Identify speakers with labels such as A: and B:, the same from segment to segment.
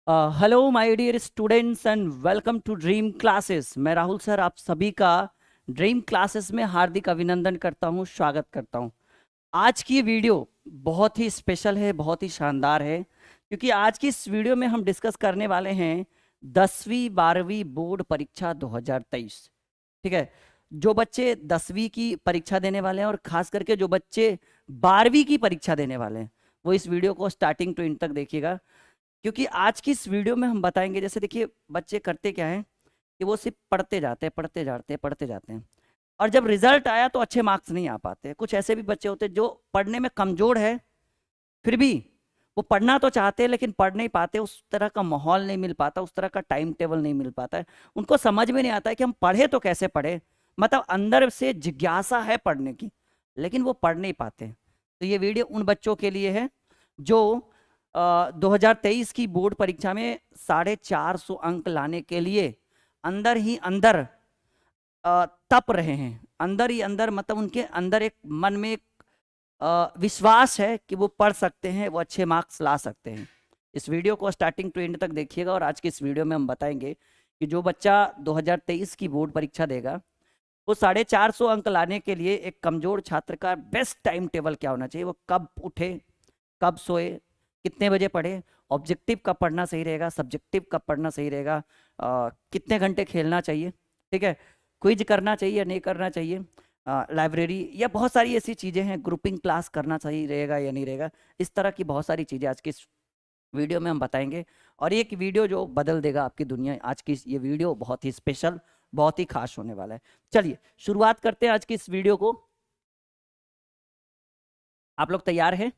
A: Hello my dear students and welcome to dream classes. मैं Rahul sir आप सभी का ड्रीम क्लासेस में हार्दिक अभिनंदन करता हूं, स्वागत करता हूं। आज की वीडियो बहुत ही स्पेशल है, बहुत ही शानदार है, क्योंकि आज की इस वीडियो में हम डिस्कस करने वाले हैं 10वीं 12वीं बोर्ड परीक्षा 2023। ठीक है, जो बच्चे 10वीं की परीक्षा देने वाले हैं और खास करके जो बच्चे 12वीं की परीक्षा देने वाले हैं वो इस वीडियो को स्टार्टिंग टू एंड तक देखिएगा, क्योंकि आज की इस वीडियो में हम बताएंगे। जैसे देखिए, बच्चे करते क्या है कि वो सिर्फ पढ़ते जाते हैं, पढ़ते जाते हैं, पढ़ते जाते हैं, और जब रिजल्ट आया तो अच्छे मार्क्स नहीं आ पाते। कुछ ऐसे भी बच्चे होते हैं जो पढ़ने में कमजोर है, फिर भी वो पढ़ना तो चाहते हैं लेकिन पढ़ नहीं पाते, उस तरह का माहौल नहीं मिल पाता, उस तरह का टाइम टेबल नहीं मिल पाता है। उनको समझ में नहीं आता है कि हम पढ़े तो कैसे पढ़े, मतलब अंदर से जिज्ञासा है पढ़ने की लेकिन वो पढ़ नहीं पाते। तो ये वीडियो उन बच्चों के लिए है जो 2023 की बोर्ड परीक्षा में 450 अंक लाने के लिए अंदर ही अंदर तप रहे हैं। अंदर ही अंदर मतलब उनके अंदर एक मन में एक विश्वास है कि वो पढ़ सकते हैं, वो अच्छे मार्क्स ला सकते हैं। इस वीडियो को स्टार्टिंग टू एंड तक देखिएगा और आज की इस वीडियो में हम बताएंगे कि जो बच्चा 2023 की बोर्ड परीक्षा देगा वो 450 अंक लाने के लिए एक कमजोर छात्र का बेस्ट टाइम टेबल क्या होना चाहिए, वो कब उठे, कब सोए, कितने बजे पढ़े, ऑब्जेक्टिव कब पढ़ना सही रहेगा, सब्जेक्टिव कब पढ़ना सही रहेगा, कितने घंटे खेलना चाहिए, ठीक है, क्विज करना चाहिए या नहीं करना चाहिए, लाइब्रेरी या बहुत सारी ऐसी चीज़ें हैं, ग्रुपिंग क्लास करना सही रहेगा या नहीं रहेगा। इस तरह की बहुत सारी चीज़ें आज की इस वीडियो में हम बताएंगे और एक वीडियो जो बदल देगा आपकी दुनिया। आज की ये वीडियो बहुत ही स्पेशल, बहुत ही खास होने वाला है। चलिए शुरुआत करते हैं आज की इस वीडियो को। आप लोग तैयार हैं?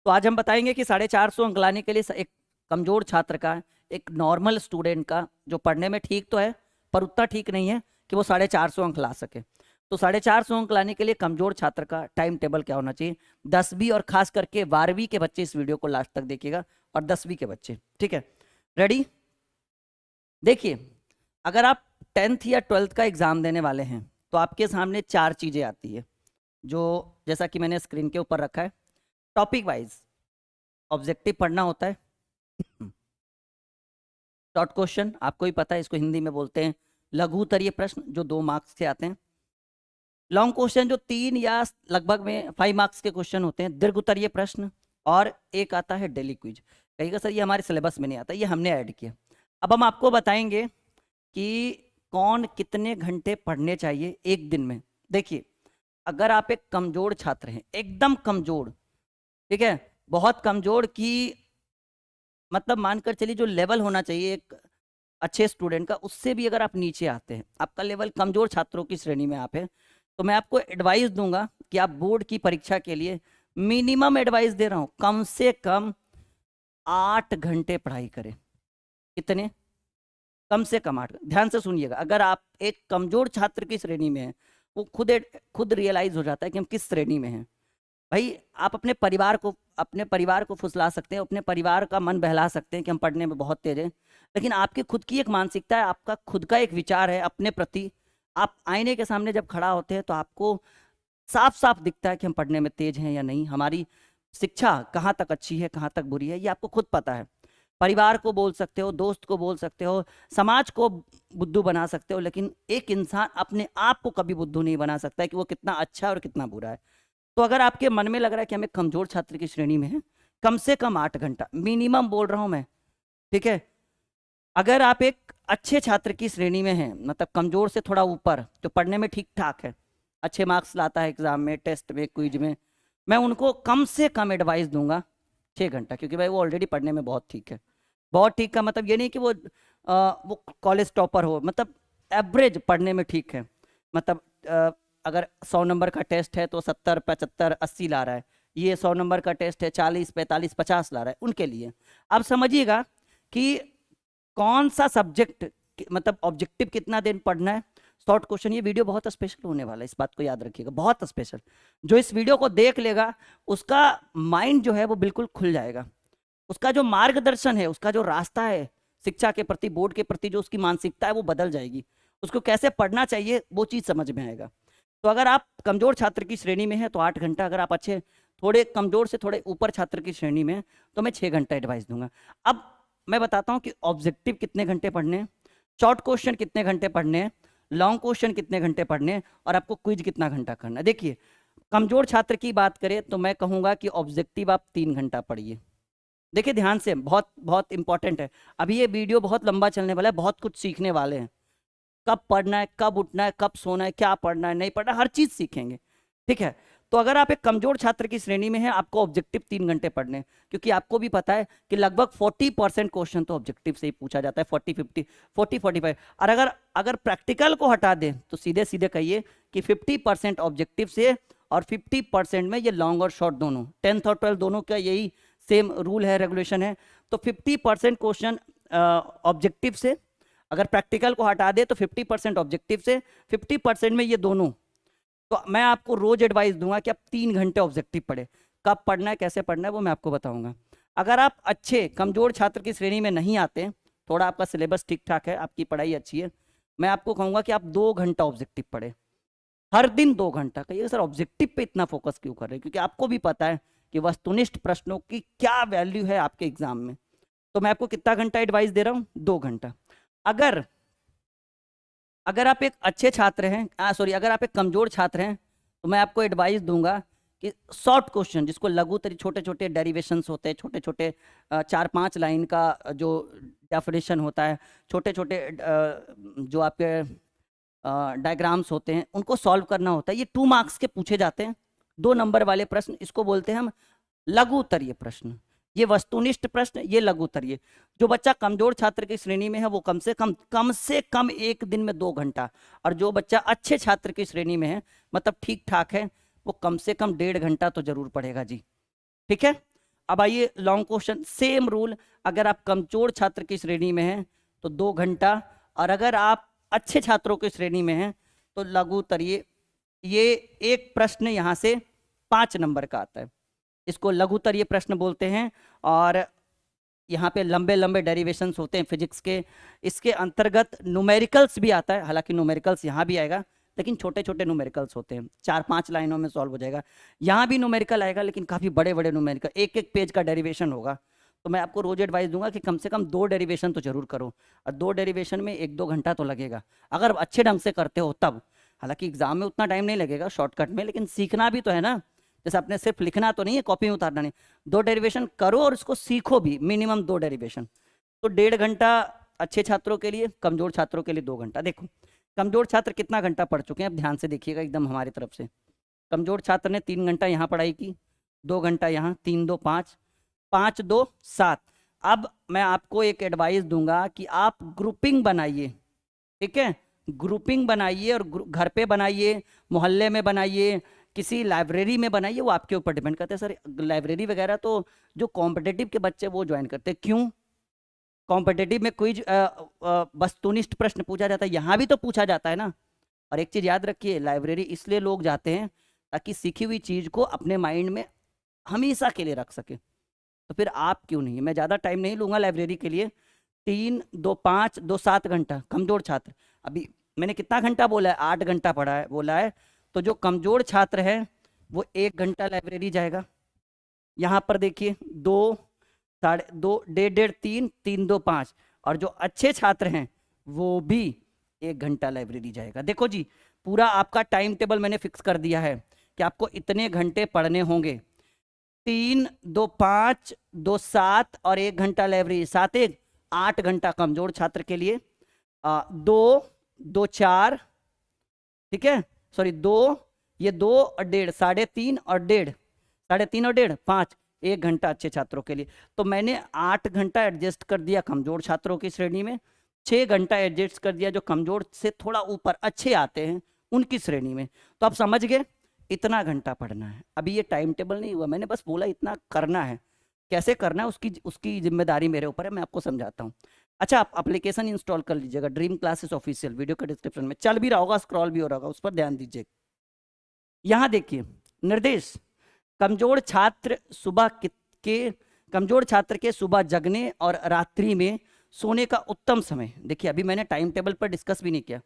A: तो आज हम बताएंगे कि 450 अंक लाने के लिए एक कमजोर छात्र का, एक नॉर्मल स्टूडेंट का जो पढ़ने में ठीक तो है पर उतना ठीक नहीं है कि वो 450 अंक ला सके, तो 450 अंक लाने के लिए कमजोर छात्र का टाइम टेबल क्या होना चाहिए। 10वीं और खास करके 12वीं के बच्चे इस वीडियो को लास्ट तक देखिएगा और 10वीं के बच्चे, ठीक है, रेडी? देखिए, अगर आप 10th या 12th का एग्जाम देने वाले हैं तो आपके सामने 4 चीजें आती है, जो जैसा कि मैंने स्क्रीन के ऊपर रखा है। टॉपिक वाइज ऑब्जेक्टिव पढ़ना होता है, शॉर्ट क्वेश्चन आपको ही पता है, इसको हिंदी में बोलते हैं लघु उत्तरीय प्रश्न जो 2 मार्क्स के आते हैं, लॉन्ग क्वेश्चन जो 3 या लगभग में 5 मार्क्स के क्वेश्चन होते हैं, दीर्घ उत्तरीय प्रश्न, और एक आता है डेली क्विज। कहिएगा सर ये हमारे सिलेबस में नहीं आता, ये हमने ऐड किया। अब हम आपको बताएंगे कि कौन कितने घंटे पढ़ने चाहिए एक दिन में। देखिए, अगर आप एक कमजोर छात्र हैं, एकदम कमजोर, ठीक है, बहुत कमजोर की मतलब मानकर चलिए जो लेवल होना चाहिए एक अच्छे स्टूडेंट का, उससे भी अगर आप नीचे आते हैं, आपका लेवल कमजोर छात्रों की श्रेणी में आप हैं, तो मैं आपको एडवाइस दूंगा कि आप बोर्ड की परीक्षा के लिए मिनिमम एडवाइस दे रहा हूं, कम से कम 8 घंटे पढ़ाई करें। कितने? कम से कम 8। ध्यान से सुनिएगा, अगर आप एक कमजोर छात्र की श्रेणी में हैं, वो खुद रियलाइज हो जाता है कि हम किस श्रेणी में हैं। भाई आप अपने परिवार को फुसला सकते हैं, अपने परिवार का मन बहला सकते हैं कि हम पढ़ने में बहुत तेज हैं, लेकिन आपकी खुद की एक मानसिकता है, आपका खुद का एक विचार है अपने प्रति। आप आईने के सामने जब खड़ा होते हैं तो आपको साफ साफ दिखता है कि हम पढ़ने में तेज हैं या नहीं, हमारी शिक्षा कहाँ तक अच्छी है, कहाँ तक बुरी है, ये आपको खुद पता है। परिवार को बोल सकते हो, दोस्त को बोल सकते हो, समाज को बुद्धू बना सकते हो, लेकिन एक इंसान अपने आप को कभी बुद्धू नहीं बना सकता है कि वो कितना अच्छा है और कितना बुरा है। तो अगर आपके मन में लग रहा है कि हम एक कमजोर छात्र की श्रेणी में हैं, कम से कम 8 घंटा मिनिमम बोल रहा हूं मैं, ठीक है। अगर आप एक अच्छे छात्र की श्रेणी में हैं, मतलब कमजोर से थोड़ा ऊपर, तो पढ़ने में ठीक ठाक है, अच्छे मार्क्स लाता है एग्जाम में, टेस्ट में, क्विज में, मैं उनको कम से कम एडवाइस दूंगा 6 घंटा, क्योंकि भाई वो ऑलरेडी पढ़ने में बहुत ठीक है। बहुत ठीक का मतलब ये नहीं कि वो कॉलेज टॉपर हो, मतलब एवरेज पढ़ने में ठीक है। मतलब अगर 100 नंबर का टेस्ट है तो 70, 75, 80 ला रहा है, ये 100 नंबर का टेस्ट है 40, 45, 50 ला रहा है, उनके लिए अब समझिएगा कि कौन सा सब्जेक्ट, मतलब ऑब्जेक्टिव कितना दिन पढ़ना है, शॉर्ट क्वेश्चन। ये वीडियो बहुत स्पेशल होने वाला है, इस बात को याद रखिएगा, बहुत स्पेशल। जो इस वीडियो को देख लेगा उसका माइंड जो है वो बिल्कुल खुल जाएगा, उसका जो मार्गदर्शन है, उसका जो रास्ता है शिक्षा के प्रति, बोर्ड के प्रति जो उसकी मानसिकता है वो बदल जाएगी, उसको कैसे पढ़ना चाहिए वो चीज़ समझ में आएगा। तो अगर आप कमजोर छात्र की श्रेणी में हैं तो 8 घंटा, अगर आप अच्छे थोड़े कमजोर से थोड़े ऊपर छात्र की श्रेणी में हैं तो मैं 6 घंटा एडवाइस दूंगा। अब मैं बताता हूँ कि ऑब्जेक्टिव कितने घंटे पढ़ने हैं, शॉर्ट क्वेश्चन कितने घंटे पढ़ने हैं, लॉन्ग क्वेश्चन कितने घंटे पढ़ने हैं, और आपको क्विज कितना घंटा करना है। देखिए, कमजोर छात्र की बात करें तो मैं कहूंगा कि ऑब्जेक्टिव आप 3 घंटा पढ़िए। देखिए ध्यान से, बहुत बहुत इंपॉर्टेंट है। अभी ये वीडियो बहुत लंबा चलने वाला है, बहुत कुछ सीखने वाले हैं। कब पढ़ना है, कब उठना है, कब सोना है, क्या पढ़ना है, नहीं पढ़ना, हर चीज सीखेंगे। ठीक है, तो अगर आप एक कमजोर छात्र की श्रेणी में हैं, आपको ऑब्जेक्टिव 3 घंटे पढ़ने हैं, क्योंकि आपको भी पता है कि लगभग 40% क्वेश्चन तो ऑब्जेक्टिव से ही पूछा जाता है, 40-50 40-45। और अगर प्रैक्टिकल को हटा दें तो सीधे सीधे कहिए कि 50% ऑब्जेक्टिव से और 50% में ये लॉन्ग और शॉर्ट दोनों, 10th और 12th दोनों का यही सेम रूल है, रेगुलेशन है। तो 50% क्वेश्चन ऑब्जेक्टिव से, अगर प्रैक्टिकल को हटा दे तो 50% ऑब्जेक्टिव से, 50% में ये दोनों। तो मैं आपको रोज एडवाइस दूंगा कि आप 3 घंटे ऑब्जेक्टिव पढ़े। कब पढ़ना है, कैसे पढ़ना है, वो मैं आपको बताऊंगा। अगर आप अच्छे कमजोर छात्र की श्रेणी में नहीं आते, थोड़ा आपका सिलेबस ठीक ठाक है, आपकी पढ़ाई अच्छी है, मैं आपको कहूंगा कि आप 2 घंटा ऑब्जेक्टिव पढ़े, हर दिन 2 घंटा। कहिए सर ऑब्जेक्टिव पे इतना फोकस क्यों कर रहे हैं, क्योंकि आपको भी पता है कि वस्तुनिष्ठ प्रश्नों की क्या वैल्यू है आपके एग्जाम में। तो मैं आपको कितना घंटा एडवाइस दे रहा हूं, 2 घंटा। अगर आप एक अच्छे छात्र हैं, सॉरी, अगर आप एक कमजोर छात्र हैं, तो मैं आपको एडवाइस दूंगा कि शॉर्ट क्वेश्चन, जिसको लघु तरी, छोटे छोटे डेरिवेशंस होते हैं, छोटे छोटे 4-5 लाइन का जो डेफिनेशन होता है, छोटे छोटे जो आपके डायग्राम्स होते हैं, उनको सॉल्व करना होता है। ये 2 मार्क्स के पूछे जाते हैं, 2 नंबर वाले प्रश्न, इसको बोलते हैं हम लघु उत्तरीय प्रश्न। ये वस्तुनिष्ठ प्रश्न, ये लघु उत्तरीय। जो बच्चा कमजोर छात्र की श्रेणी में है वो कम से कम एक दिन में 2 घंटा, और जो बच्चा अच्छे छात्र की श्रेणी में है, मतलब ठीक ठाक है, वो कम से कम 1.5 घंटा तो जरूर पढ़ेगा जी। ठीक है, अब आइए लॉन्ग क्वेश्चन, सेम रूल। अगर आप कमजोर छात्र की श्रेणी में हैं तो 2 घंटा, और अगर आप अच्छे छात्रों की श्रेणी में हैं तो लघु उत्तरीय। ये एक प्रश्न यहां से 5 नंबर का आता है, इसको लघु उत्तरीय प्रश्न बोलते हैं। और यहाँ पे लंबे लंबे डेरिवेशंस होते हैं फिजिक्स के। इसके अंतर्गत न्यूमेरिकल्स भी आता है, हालांकि न्यूमेरिकल्स यहाँ भी आएगा, लेकिन छोटे छोटे न्यूमेरिकल्स होते हैं, 4-5 लाइनों में सॉल्व हो जाएगा। यहाँ भी न्यूमेरिकल आएगा, लेकिन काफ़ी बड़े बड़े न्यूमेरिकल, एक एक पेज का डेरिवेशन होगा। तो मैं आपको रोज एडवाइस दूंगा कि कम से कम 2 डेरिवेशन तो जरूर करो, और 2 डेरिवेशन में 1-2 घंटा तो लगेगा, अगर अच्छे ढंग से करते हो तब। हालांकि एग्जाम में उतना टाइम नहीं लगेगा शॉर्टकट में, लेकिन सीखना भी तो है ना। जैसे आपने सिर्फ लिखना तो नहीं है, कॉपी में उतारना नहीं, 2 डेरिवेशन करो और उसको सीखो भी, मिनिमम 2 डेरिवेशन। तो 1.5 घंटा अच्छे छात्रों के लिए, कमजोर छात्रों के लिए 2 घंटा। देखो कमजोर छात्र कितना घंटा पढ़ चुके हैं, अब ध्यान से देखिएगा एकदम हमारी तरफ से। कमजोर छात्र ने 3 घंटा यहाँ पढ़ाई की, 2 घंटा यहाँ, 3-2 5, 5-2 7। अब मैं आपको एक एडवाइस दूंगा कि आप ग्रुपिंग बनाइए। ठीक है, ग्रुपिंग बनाइए, और घर पे बनाइए, मोहल्ले में बनाइए, किसी लाइब्रेरी में बनाइए, वो आपके ऊपर डिपेंड करता है। सर लाइब्रेरी वगैरह तो जो कॉम्पिटिटिव के बच्चे वो ज्वाइन करते हैं, क्यों? कॉम्पिटिटिव में क्विज वस्तुनिष्ठ प्रश्न पूछा जाता है, यहाँ भी तो पूछा जाता है ना। और एक चीज याद रखिए, लाइब्रेरी इसलिए लोग जाते हैं ताकि सीखी हुई चीज को अपने माइंड में हमेशा के लिए रख सके। तो फिर आप क्यों नहीं? मैं ज़्यादा टाइम नहीं लूँगा लाइब्रेरी के लिए, 3-2 5 2 7 घंटा। कमज़ोर छात्र, अभी मैंने कितना घंटा बोला है? 8 घंटा पढ़ा है बोला है। तो जो कमज़ोर छात्र है वो 1 घंटा लाइब्रेरी जाएगा। यहाँ पर देखिए 2 2.5 1.5 3 3-2 5, और जो अच्छे छात्र हैं वो भी 1 घंटा लाइब्रेरी जाएगा। देखो जी, पूरा आपका टाइम टेबल मैंने फिक्स कर दिया है कि आपको इतने घंटे पढ़ने होंगे। 3-2 5 2 7 और 1 घंटा लाइब्रेरी, 7-1 8 घंटा कमजोर छात्र के लिए। 2-2 4, ठीक है, सॉरी 2, ये 2 और 1.5, 3.5 और 1.5, 3.5 और 1.5 5, 1 घंटा अच्छे छात्रों के लिए। तो मैंने 8 घंटा एडजस्ट कर दिया कमजोर छात्रों की श्रेणी में, 6 घंटा एडजस्ट कर दिया जो कमजोर से थोड़ा ऊपर अच्छे आते हैं उनकी श्रेणी में। तो आप समझ गए, इतना घंटा पढ़ना है। अभी ये टाइम टेबल नहीं हुआ, मैंने बस बोला इतना करना है। कैसे करना है उसकी जिम्मेदारी मेरे ऊपर है, मैं आपको समझाता हूँ। अच्छा, आप एप्लीकेशन इंस्टॉल कर लीजिएगा, ड्रीम क्लासेस ऑफिशियल, वीडियो के डिस्क्रिप्शन में चल भी रहा होगा, स्क्रॉल भी हो रहा होगा, उस पर ध्यान दीजिए। यहाँ देखिए निर्देश, कमजोर छात्र कमजोर छात्र के सुबह जगने और रात्रि में सोने का उत्तम समय। देखिए अभी मैंने टाइम टेबल पर डिस्कस भी नहीं किया।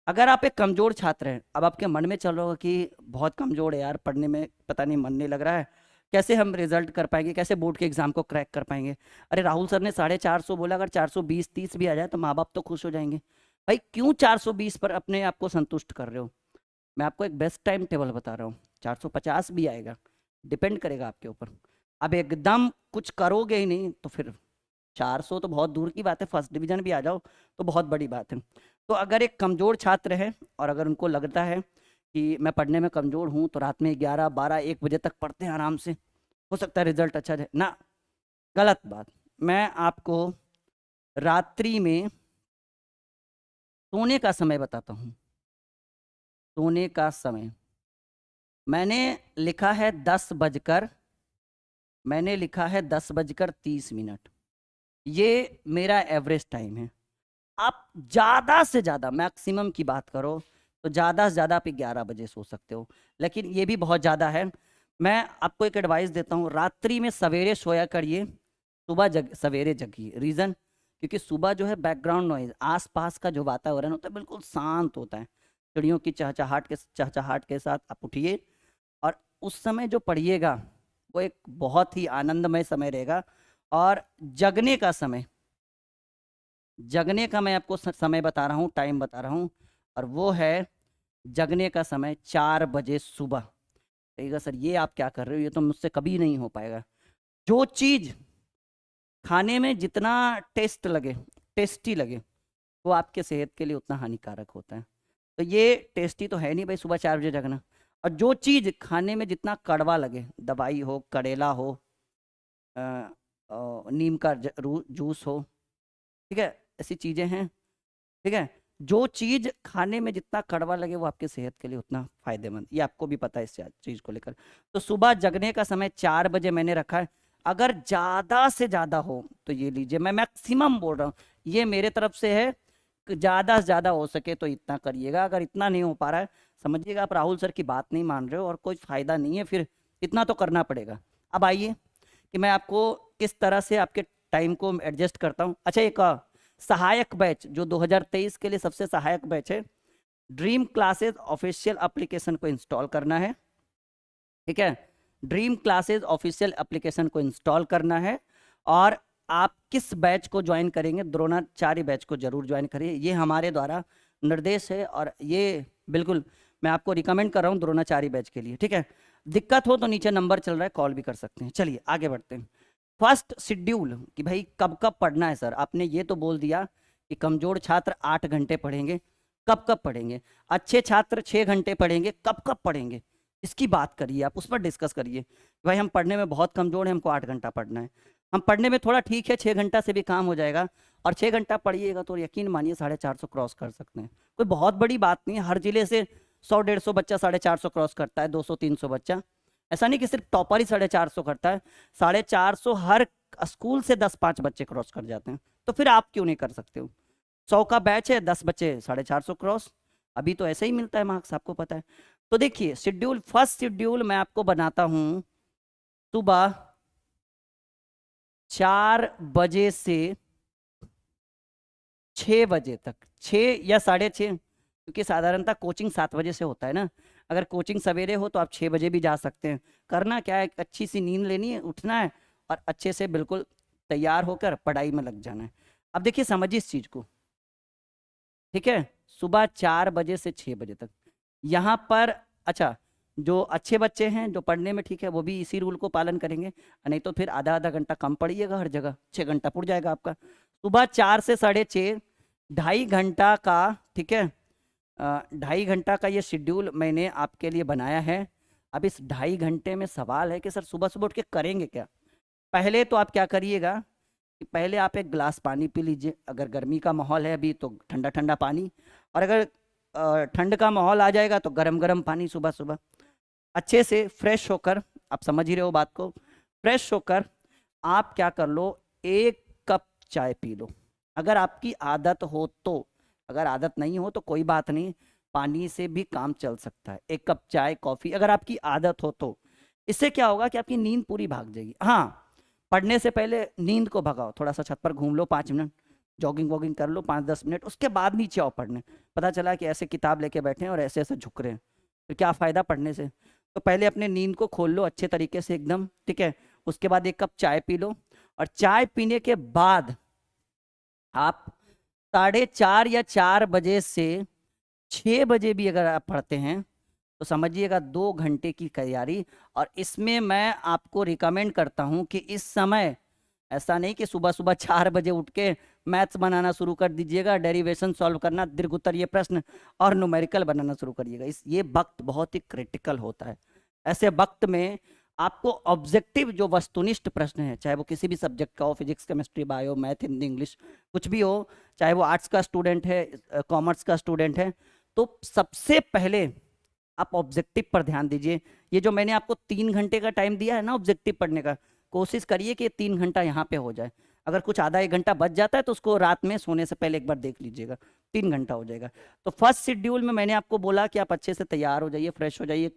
A: अगर आप एक कमजोर छात्र हैं, अब आपके मन में चल रहा होगा कि बहुत कमजोर है यार, पढ़ने में पता नहीं मन नहीं लग रहा है, कैसे हम रिजल्ट कर पाएंगे, कैसे बोर्ड के एग्जाम को क्रैक कर पाएंगे। अरे राहुल सर ने 450 बोला, अगर 420-30 भी आ जाए तो माँ बाप तो खुश हो जाएंगे। भाई क्यों 420 पर अपने आप को संतुष्ट कर रहे हो? मैं आपको एक बेस्ट टाइम टेबल बता रहा हूँ, 450 भी आएगा, डिपेंड करेगा आपके ऊपर। अब एकदम कुछ करोगे ही नहीं तो फिर 400 तो बहुत दूर की बात है, फर्स्ट डिवीजन भी आ जाओ तो बहुत बड़ी बात है। तो अगर एक कमज़ोर छात्र है और अगर उनको लगता है कि मैं पढ़ने में कमज़ोर हूँ, तो रात में 11-12-1 बजे तक पढ़ते हैं आराम से, हो सकता है रिजल्ट अच्छा जाए ना। गलत बात। मैं आपको रात्रि में सोने का समय बताता हूँ। सोने का समय मैंने लिखा है 10 बजकर, मैंने लिखा है 10 बजकर 30 मिनट। ये मेरा एवरेज टाइम है। आप ज़्यादा से ज़्यादा मैक्सिमम की बात करो तो ज़्यादा से ज़्यादा आप 11 बजे सो सकते हो, लेकिन ये भी बहुत ज़्यादा है। मैं आपको एक एडवाइस देता हूँ, रात्रि में सवेरे सोया करिए, सुबह सवेरे जगिए। रीज़न, क्योंकि सुबह जो है बैकग्राउंड नॉइज, आसपास का जो वातावरण होता है बिल्कुल शांत होता है, चिड़ियों की चहचहाट के साथ आप उठिए और उस समय जो पढ़िएगा वो एक बहुत ही आनंदमय समय रहेगा। और जगने का समय, जगने का मैं आपको समय बता रहा हूँ, टाइम बता रहा हूँ, और वो है जगने का समय 4 बजे सुबह। कहिएगा सर ये आप क्या कर रहे हो, ये तो मुझसे कभी नहीं हो पाएगा। जो चीज़ खाने में जितना टेस्टी लगे वो आपके सेहत के लिए उतना हानिकारक होता है। तो ये टेस्टी तो है नहीं भाई सुबह 4 बजे जगना। और जो चीज़ खाने में जितना कड़वा लगे, दवाई हो, कड़ेला हो, नीम का जूस हो, ठीक है, ऐसी चीज़ें हैं, ठीक है। जो चीज़ खाने में जितना कड़वा लगे वो आपके सेहत के लिए उतना फायदेमंद, ये आपको भी पता है इस चीज़ को लेकर। तो सुबह जगने का समय 4 बजे मैंने रखा है। अगर ज़्यादा से ज़्यादा हो तो ये लीजिए, मैं मैक्सिमम बोल रहा हूँ, ये मेरे तरफ से है, ज़्यादा से ज़्यादा हो सके तो इतना करिएगा। अगर इतना नहीं हो पा रहा है, समझिएगा आप राहुल सर की बात नहीं मान रहे हो और कोई फ़ायदा नहीं है, फिर इतना तो करना पड़ेगा। अब आइए कि मैं आपको किस तरह से आपके टाइम को एडजस्ट करता हूँ। अच्छा, एक सहायक बैच जो 2023 के लिए सबसे सहायक बैच है, ड्रीम क्लासेस ऑफिशियल एप्लीकेशन को इंस्टॉल करना है, ठीक है। ड्रीम क्लासेस ऑफिशियल एप्लीकेशन को इंस्टॉल करना है और आप किस बैच को ज्वाइन करेंगे, द्रोणाचार्य बैच को जरूर ज्वाइन करिए। ये हमारे द्वारा निर्देश है और ये बिल्कुल मैं आपको रिकमेंड कर रहा हूँ द्रोणाचार्य बैच के लिए, ठीक है। दिक्कत हो तो नीचे नंबर चल रहा है, कॉल भी कर सकते हैं। चलिए आगे बढ़ते हैं। फर्स्ट शेड्यूल कि भाई कब कब पढ़ना है। सर आपने ये तो बोल दिया कि कमजोर छात्र 8 घंटे पढ़ेंगे, कब कब पढ़ेंगे? अच्छे छात्र 6 घंटे पढ़ेंगे, कब कब पढ़ेंगे? इसकी बात करिए, आप उस पर डिस्कस करिए। भाई हम पढ़ने में बहुत कमजोर हैं, हमको 8 घंटा पढ़ना है। हम पढ़ने में थोड़ा ठीक है, 6 घंटा से भी काम हो जाएगा, और 6 घंटा पढ़िएगा तो यकीन मानिए 450 क्रॉस कर सकते हैं। कोई बहुत बड़ी बात नहीं है, हर जिले से 100-150 बच्चा 450 क्रॉस करता है, 200-300 बच्चा। ऐसा नहीं कि सिर्फ टॉपर ही 450 करता है, 450 हर स्कूल से 10-5 बच्चे क्रॉस कर जाते हैं। तो फिर आप क्यों नहीं कर सकते हो? 100 का बैच है, 10 बच्चे 450 क्रॉस, अभी तो ऐसे ही मिलता है मार्क्स, आपको पता है। तो देखिए शेड्यूल, फर्स्ट शेड्यूल मैं आपको बनाता हूं सुबह 4 बजे से 6 बजे तक, 6 या 6:30, क्योंकि साधारणतः कोचिंग 7 बजे से होता है ना। अगर कोचिंग सवेरे हो तो आप 6 बजे भी जा सकते हैं। करना क्या है, अच्छी सी नींद लेनी है, उठना है और अच्छे से बिल्कुल तैयार होकर पढ़ाई में लग जाना है। अब देखिए समझिए इस चीज़ को, ठीक है। सुबह 4 बजे से 6 बजे तक यहाँ पर, अच्छा जो अच्छे बच्चे हैं जो पढ़ने में ठीक है वो भी इसी रूल को पालन करेंगे, नहीं तो फिर आधा आधा घंटा कम पढ़िएगा हर जगह, 6 घंटा पुड़ जाएगा आपका। सुबह 4 से 6:30, 2.5 घंटा का, ठीक है, 2.5 घंटा का ये शेड्यूल मैंने आपके लिए बनाया है। अब इस 2.5 घंटे में सवाल है कि सर सुबह सुबह उठ के करेंगे क्या। पहले तो आप क्या करिएगा कि पहले आप एक गिलास पानी पी लीजिए, अगर गर्मी का माहौल है अभी तो ठंडा ठंडा पानी, और अगर ठंड का माहौल आ जाएगा तो गरम गरम पानी सुबह सुबह। अच्छे से फ्रेश होकर, आप समझ ही रहे हो बात को, फ्रेश होकर आप क्या कर लो, 1 कप चाय पी लो, अगर आपकी आदत हो तो। अगर आदत नहीं हो तो कोई बात नहीं, पानी से भी काम चल सकता है। 1 कप चाय, कॉफ़ी अगर आपकी आदत हो तो। इससे क्या होगा कि आपकी नींद पूरी भाग जाएगी। हाँ, पढ़ने से पहले नींद को भगाओ, थोड़ा सा छत पर घूम लो 5 मिनट, जॉगिंग वॉगिंग कर लो 5-10 मिनट, उसके बाद नीचे आओ पढ़ने। पता चला कि ऐसे किताब लेके बैठे हैं और ऐसे ऐसे झुक रहे हैं, फिर क्या फ़ायदा पढ़ने से। तो पहले अपने नींद को खोल लो अच्छे तरीके से एकदम, ठीक है। उसके बाद 1 कप चाय पी लो, और चाय पीने के बाद आप 4:30 या 4 बजे से 6 बजे भी अगर आप पढ़ते हैं तो समझिएगा 2 घंटे की तैयारी। और इसमें मैं आपको रिकमेंड करता हूं कि इस समय ऐसा नहीं कि सुबह सुबह 4 बजे उठ के मैथ्स बनाना शुरू कर दीजिएगा, डेरिवेशन सॉल्व करना, दीर्घोत्तरीय प्रश्न और न्यूमेरिकल बनाना शुरू करिएगा। ये वक्त बहुत ही क्रिटिकल होता है। ऐसे वक्त में आपको ऑब्जेक्टिव जो वस्तुनिष्ठ प्रश्न है, चाहे वो किसी भी सब्जेक्ट का हो, physics, chemistry, bio, math, Hindi, English, कुछ भी हो, चाहे वो आर्ट्स का स्टूडेंट है, कॉमर्स का स्टूडेंट है, तो सबसे पहले आप ऑब्जेक्टिव पर ध्यान दीजिए। ये जो मैंने आपको 3 घंटे का टाइम दिया है ना ऑब्जेक्टिव पढ़ने का, कोशिश करिए कि 3 घंटा यहाँ पे हो जाए। अगर कुछ आधा 1 घंटा बच जाता है तो उसको रात में सोने से पहले एक बार देख लीजिएगा, 3 घंटा हो जाएगा। तो फर्स्ट शेड्यूल में मैंने आपको बोला कि आप अच्छे से तैयार हो जाइए, फ्रेश हो जाइए,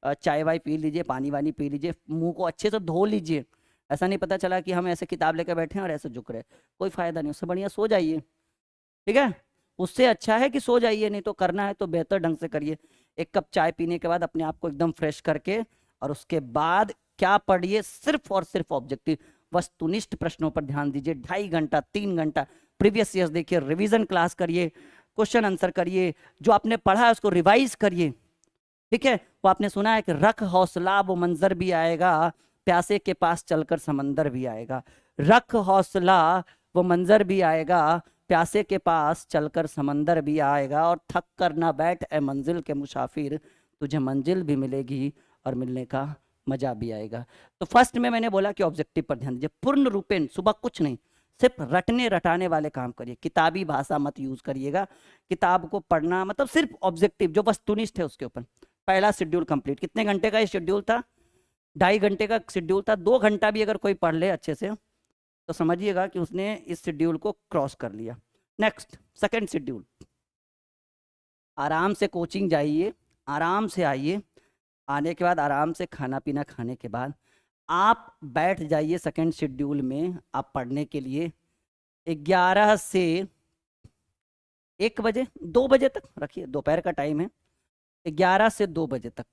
A: चाय वाय पी लीजिए, पानी वानी पी लीजिए, मुंह को अच्छे से धो लीजिए। ऐसा नहीं पता चला कि हम ऐसे किताब लेकर बैठे हैं और ऐसे झुक रहे, कोई फायदा नहीं। उससे बढ़िया सो जाइए, ठीक है। उससे अच्छा है कि सो जाइए, नहीं तो करना है तो बेहतर ढंग से करिए। 1 कप चाय पीने के बाद अपने आप को एकदम फ्रेश करके, और उसके बाद क्या पढ़िए, सिर्फ और सिर्फ ऑब्जेक्टिव वस्तुनिष्ठ प्रश्नों पर ध्यान दीजिए। 2.5 घंटा 3 घंटा प्रीवियस ईयर्स देखिए, रिवीजन क्लास करिए, क्वेश्चन आंसर करिए, जो आपने पढ़ा है उसको रिवाइज करिए, ठीक है। वो आपने सुना है कि रख हौसला वो मंजर भी आएगा, प्यासे के पास चलकर समंदर भी आएगा। रख हौसला वो मंजर भी आएगा, प्यासे के पास चलकर समंदर भी आएगा, और थक कर ना बैठ ए मंजिल के मुसाफिर, तुझे मंजिल भी मिलेगी और मिलने का मजा भी आएगा। तो फर्स्ट में मैंने बोला कि ऑब्जेक्टिव पर ध्यान दीजिए, पूर्ण रूपेण सुबह कुछ नहीं, सिर्फ रटने रटाने वाले काम करिए, किताबी भाषा मत यूज करिएगा। किताब को पढ़ना मतलब सिर्फ ऑब्जेक्टिव जो वस्तुनिष्ठ है उसके ऊपर। पहला शेड्यूल कंप्लीट। कितने घंटे का ये शेड्यूल था? 2.5 घंटे का शेड्यूल था। 2 घंटा भी अगर कोई पढ़ ले अच्छे से तो समझिएगा कि उसने इस शेड्यूल को क्रॉस कर लिया। नेक्स्ट सेकंड शेड्यूल, आराम से कोचिंग जाइए, आराम से आइए, आने के बाद आराम से खाना पीना खाने के बाद आप बैठ जाइए सेकंड शेड्यूल में आप पढ़ने के लिए। 11 से 1 बजे 2 बजे तक रखिए, दोपहर का टाइम है, 11 से 2 बजे तक।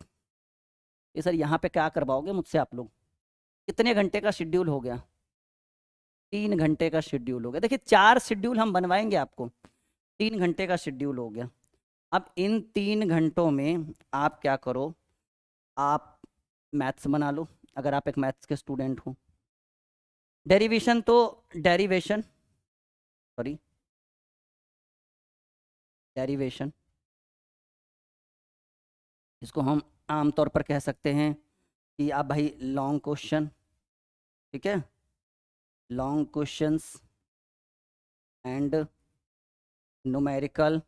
A: ये सर यहाँ पे क्या करवाओगे मुझसे आप लोग? कितने घंटे का शेड्यूल हो गया? 3 घंटे का शेड्यूल हो गया। देखिए 4 शेड्यूल हम बनवाएंगे आपको, 3 घंटे का शेड्यूल हो गया। अब इन 3 घंटों में आप क्या करो, आप मैथ्स बना लो अगर आप एक मैथ्स के स्टूडेंट हो। डेरिवेशन तो डेरिवेशन इसको हम आमतौर पर कह सकते हैं कि आप भाई लॉन्ग क्वेश्चन, ठीक है, लॉन्ग क्वेश्चंस एंड न्यूमेरिकल,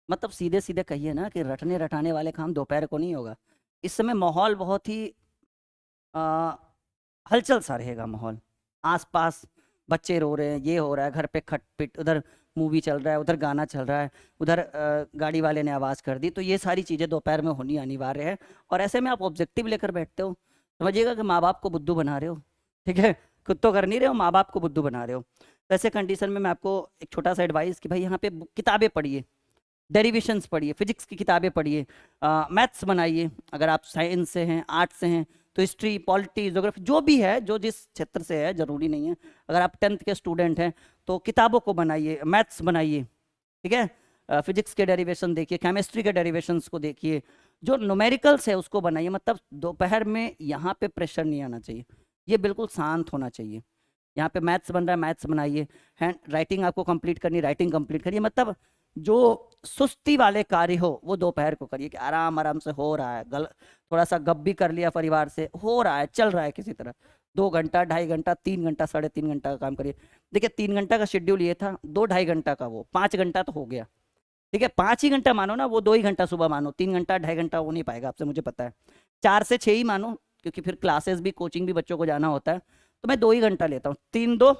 A: मतलब सीधे सीधे कहिए ना कि रटने रटाने वाले काम दोपहर को नहीं होगा। इस समय माहौल बहुत ही हलचल सा रहेगा माहौल, आसपास बच्चे रो रहे हैं, ये हो रहा है, घर पे खटपिट, उधर मूवी चल रहा है, उधर गाना चल रहा है, उधर गाड़ी वाले ने आवाज़ कर दी। तो ये सारी चीज़ें दोपहर में होनी अनिवार्य है। और ऐसे में आप ऑब्जेक्टिव लेकर बैठते हो, समझिएगा कि माँ बाप को बुद्धू बना रहे हो, ठीक है। खुद तो कर नहीं रहे हो, माँ बाप को बुद्धू बना रहे हो। तो ऐसे कंडीशन में मैं आपको एक छोटा सा एडवाइस कि भाई यहाँ पे किताबें पढ़िए, डेरिवेशंस पढ़िए, फिजिक्स की किताबें पढ़िए, मैथ्स बनाइए। अगर आप साइंस से हैं, आर्ट्स से हैं तो हिस्ट्री, पॉलिटी, ज्योग्राफी, जो भी है, जो जिस क्षेत्र से है, जरूरी नहीं है। अगर आप 10th के स्टूडेंट हैं तो किताबों को बनाइए, मैथ्स बनाइए, ठीक है। फिजिक्स के डेरिवेशन देखिए, केमिस्ट्री के डेरिवेशंस को देखिए, जो न्यूमेरिकल्स है उसको बनाइए। मतलब दोपहर में यहाँ पे प्रेशर नहीं आना चाहिए, ये बिल्कुल शांत होना चाहिए। यहाँ पे मैथ्स बन रहा है, मैथ्स बनाइए, हैंड राइटिंग आपको कंप्लीट करनी, राइटिंग कंप्लीट करिए। मतलब जो सुस्ती वाले कार्य हो वो दोपहर को करिए कि आराम आराम से हो रहा है, थोड़ा सा गप भी कर लिया परिवार से, हो रहा है, चल रहा है किसी तरह। 2 घंटा, 2.5 घंटा, 3 घंटा, 3.5 घंटा का काम करिए। देखिए 3 घंटा का शेड्यूल ये था, 2 2.5 घंटा का वो 5 घंटा तो हो गया, ठीक है। 5 ही घंटा मानो ना, वो 2 ही घंटा सुबह मानो, 3 घंटा 2.5 घंटा हो नहीं पाएगा आपसे, मुझे पता है। 4 से 6 ही मानो, क्योंकि फिर क्लासेस भी, कोचिंग भी बच्चों को जाना होता है, तो मैं 2 ही घंटा लेता हूँ। 3 2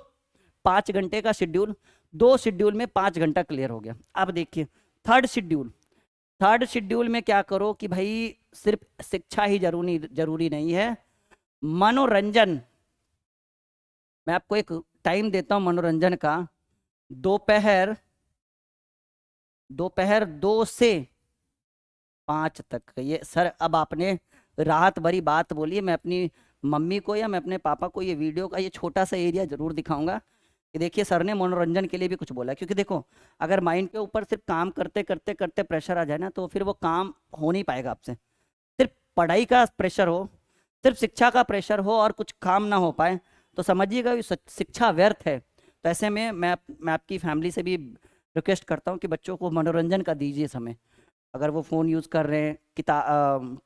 A: 5 घंटे का शेड्यूल, 2 शेड्यूल में 5 घंटा क्लियर हो गया। अब देखिए थर्ड शेड्यूल में क्या करो कि भाई सिर्फ शिक्षा ही जरूरी नहीं है, मनोरंजन। मैं आपको एक टाइम देता हूं मनोरंजन का, दोपहर 2 से 5 तक। ये सर अब आपने राहत भरी बात बोली है। मैं अपनी मम्मी को या मैं अपने पापा को ये वीडियो का ये छोटा सा एरिया जरूर दिखाऊंगा कि देखिए सर ने मनोरंजन के लिए भी कुछ बोला है। क्योंकि देखो अगर माइंड के ऊपर सिर्फ काम करते करते करते प्रेशर आ जाए ना, तो फिर वो काम हो नहीं पाएगा आपसे। सिर्फ पढ़ाई का प्रेशर हो, सिर्फ शिक्षा का प्रेशर हो और कुछ काम ना हो पाए, तो समझिएगा ये शिक्षा व्यर्थ है। तो ऐसे में मैं आपकी फैमिली से भी रिक्वेस्ट करता हूँ कि बच्चों को मनोरंजन का दीजिए समय। अगर वो फ़ोन यूज़ कर रहे हैं,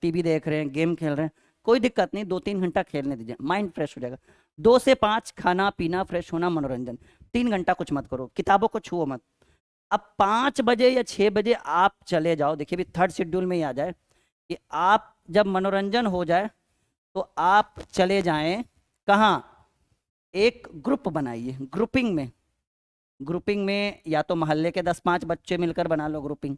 A: टीवी देख रहे हैं, गेम खेल रहे हैं, कोई दिक्कत नहीं, 2-3 घंटा खेलने दीजिए, माइंड फ्रेश हो जाएगा। 2 से 5 खाना पीना, फ्रेश होना, मनोरंजन। 3 घंटा कुछ मत करो, किताबों को छुओ मत। अब 5 बजे या 6 बजे आप चले जाओ। देखिए भी थर्ड शेड्यूल में ही आ जाए कि आप जब मनोरंजन हो जाए तो आप चले जाएं कहाँ, एक ग्रुप बनाइए। ग्रुपिंग में या तो मोहल्ले के 10-5 बच्चे मिलकर बना लो ग्रुपिंग,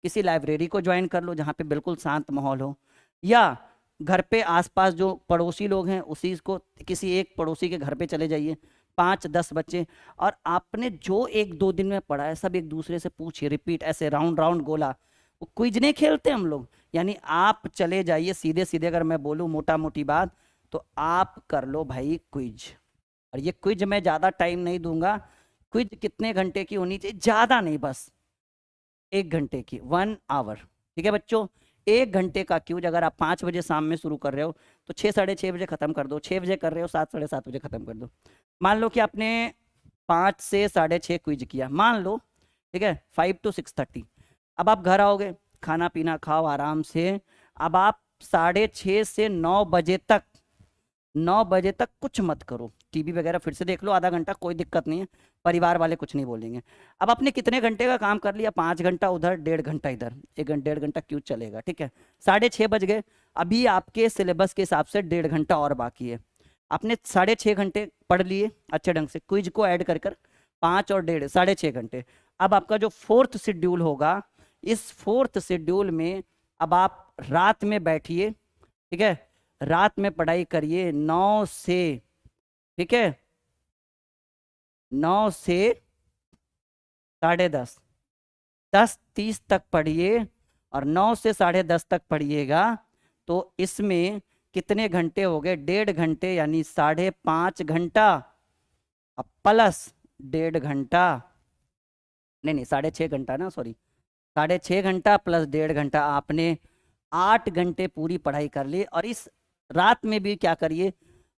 A: किसी लाइब्रेरी को ज्वाइन कर लो जहाँ पे बिल्कुल शांत माहौल हो, या घर पे आसपास जो पड़ोसी लोग हैं उसी को, किसी एक पड़ोसी के घर पे चले जाइए, 5-10 बच्चे। और आपने जो 1-2 दिन में पढ़ा है सब एक दूसरे से पूछिए, रिपीट, ऐसे राउंड राउंड गोला। वो क्विज नहीं खेलते हम लोग, यानी आप चले जाइए सीधे सीधे। अगर मैं बोलूँ मोटा मोटी बात, तो आप कर लो भाई क्विज। और ये क्विज मैं ज़्यादा टाइम नहीं दूंगा। क्विज कितने घंटे की होनी चाहिए, ज़्यादा नहीं, बस 1 घंटे की, 1 आवर। ठीक है बच्चों, 1 घंटे का क्विज। अगर आप 5 बजे शाम में शुरू कर रहे हो तो 6-6:30 बजे खत्म कर दो। 6 बजे कर रहे हो, 7-7:30 बजे खत्म कर दो। मान लो कि आपने 5 से 6:30 क्विज किया, मान लो, ठीक है, 5 to 6:30। अब आप घर आओगे, खाना पीना खाओ आराम से। अब आप 6:30 से 9 बजे तक कुछ मत करो। टीवी वगैरह फिर से देख लो आधा घंटा, कोई दिक्कत नहीं है, परिवार वाले कुछ नहीं बोलेंगे। अब आपने कितने घंटे का काम कर लिया, 5 घंटा उधर, 1.5 घंटा इधर, 1-1.5 घंटा क्यों चलेगा, ठीक है। 6:30 बज गए, अभी आपके सिलेबस के हिसाब से 1.5 घंटा और बाकी है। आपने 6.5 घंटे पढ़ लिए अच्छे ढंग से, क्विज को ऐड कर 5 और 1.5, 6.5 घंटे। अब आपका जो 4th शेड्यूल होगा, इस 4th शेड्यूल में अब आप रात में बैठिए, ठीक है, रात में पढ़ाई करिए 9 से, ठीक है, 9 से 10:30, 10:30 तक पढ़िए और 9 से 10:30 तक पढ़िएगा। तो इसमें कितने घंटे हो गए, 1.5 घंटे, यानी 5.5 घंटा, अब प्लस 1.5 घंटा, नहीं 6.5 घंटा ना, सॉरी, 6.5 घंटा प्लस 1.5 घंटा, आपने 8 घंटे पूरी पढ़ाई कर ली। और इस रात में भी क्या करिए,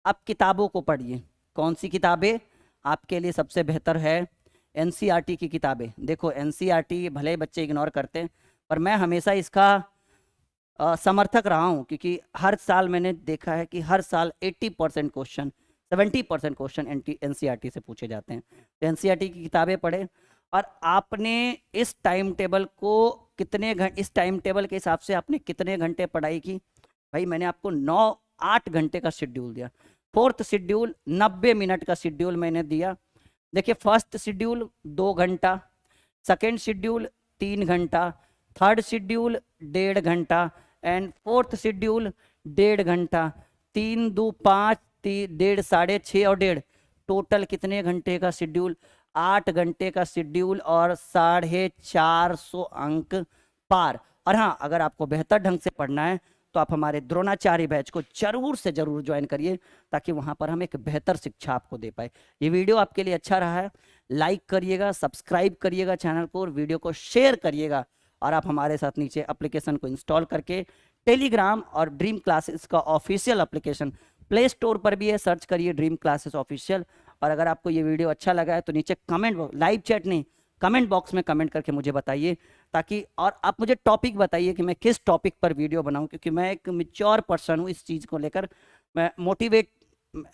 A: आप किताबों को पढ़िए। कौन सी किताबें आपके लिए सबसे बेहतर है, एनसीईआरटी की किताबें। देखो एनसीईआरटी भले बच्चे इग्नोर करते हैं, पर मैं हमेशा इसका समर्थक रहा हूँ, क्योंकि हर साल मैंने देखा है कि हर साल 80% क्वेश्चन, 70% क्वेश्चन एनसीईआरटी से पूछे जाते हैं। तो एनसीईआरटी की किताबें पढ़ें। और आपने इस टाइम टेबल को इस टाइम टेबल के हिसाब से आपने कितने घंटे पढ़ाई की, भाई मैंने आपको 9-8 घंटे का शेड्यूल दिया। 4th शेड्यूल 90 मिनट का शेड्यूल मैंने दिया। देखिए 1st शेड्यूल 2 घंटा, 2nd शेड्यूल 3 घंटा, 3rd शेड्यूल 1.5 घंटा एंड 4th शेड्यूल 1.5 घंटा। 3 2 5, 1.5, 6.5 और 1.5, टोटल कितने घंटे का शेड्यूल, 8 घंटे का शेड्यूल और 450 अंक पार। और हाँ, अगर आपको बेहतर ढंग से पढ़ना है तो आप हमारे द्रोणाचार्य बैच को जरूर से जरूर ज्वाइन करिए, ताकि वहां पर हम एक बेहतर शिक्षा आपको दे पाए। ये वीडियो आपके लिए अच्छा रहा है, लाइक करिएगा, सब्सक्राइब करिएगा चैनल को और वीडियो को शेयर करिएगा। और आप हमारे साथ नीचे एप्लीकेशन को इंस्टॉल करके टेलीग्राम और ड्रीम क्लासेस का ऑफिशियल एप्लीकेशन प्ले स्टोर पर भी है, सर्च करिए ड्रीम क्लासेस ऑफिशियल। और अगर आपको ये वीडियो अच्छा लगा है तो नीचे कमेंट, लाइव चैट नहीं, कमेंट बॉक्स में कमेंट करके मुझे बताइए, ताकि, और आप मुझे टॉपिक बताइए कि मैं किस टॉपिक पर वीडियो बनाऊं, क्योंकि मैं एक मैच्योर पर्सन हूं इस चीज़ को लेकर। मैं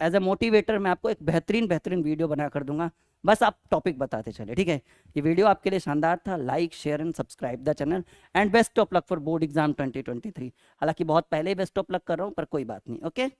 A: एज ए मोटिवेटर मैं आपको एक बेहतरीन वीडियो बना कर दूंगा, बस आप टॉपिक बताते चले, ठीक है। ये वीडियो आपके लिए शानदार था। Like, share and subscribe the channel and best of luck for board exam 2023। हालांकि बहुत पहले ही बेस्ट ऑफ लक कर रहा हूँ, पर कोई बात नहीं, ओके।